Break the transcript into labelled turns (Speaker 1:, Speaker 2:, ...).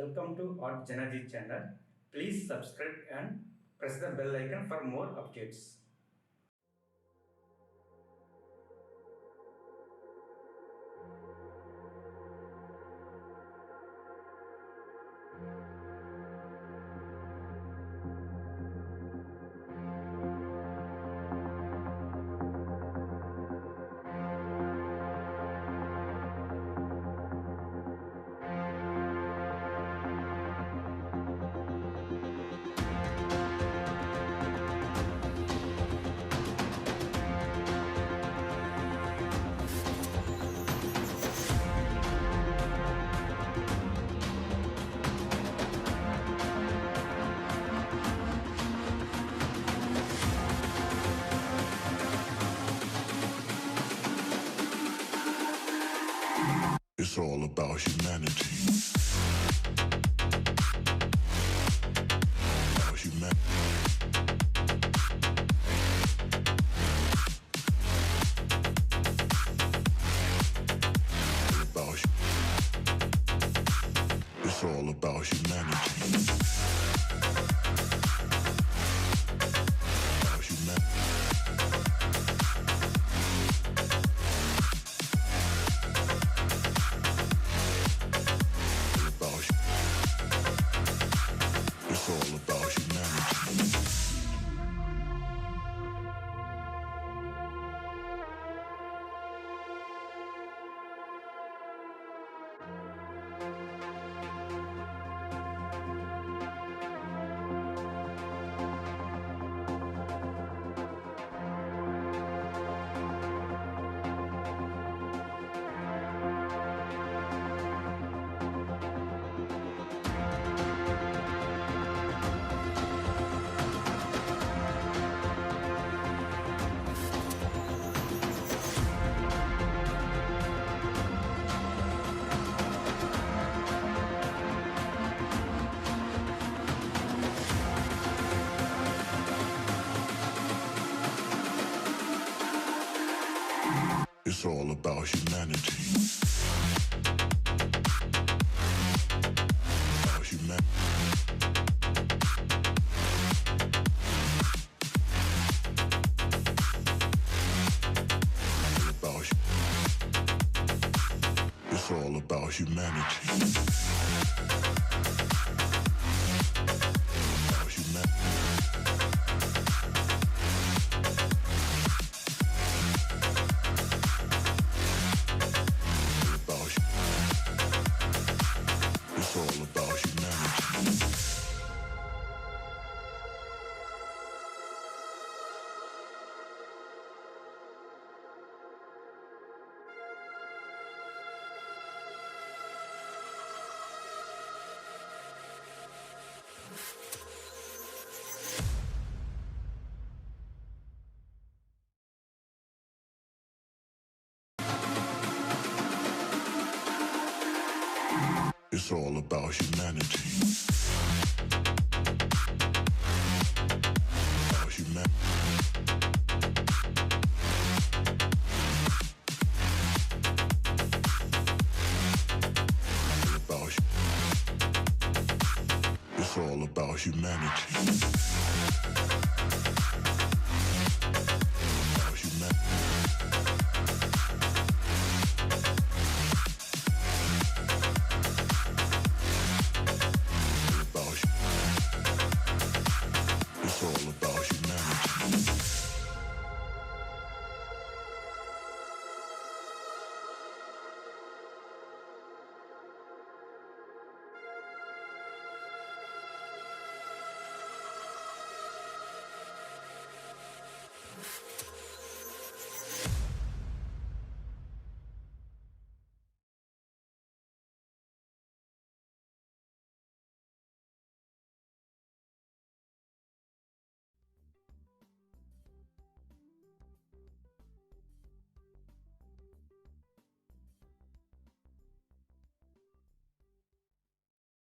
Speaker 1: Welcome to JanaG channel. Please subscribe and press the bell icon for more updates.
Speaker 2: It's all about humanity. About humanity. It's all about humanity. About humanity. It's all about humanity. It's all about humanity. About humanity. It's all about humanity. About humanity. It's all about humanity. It's all about humanity. About humanity. It's all about humanity.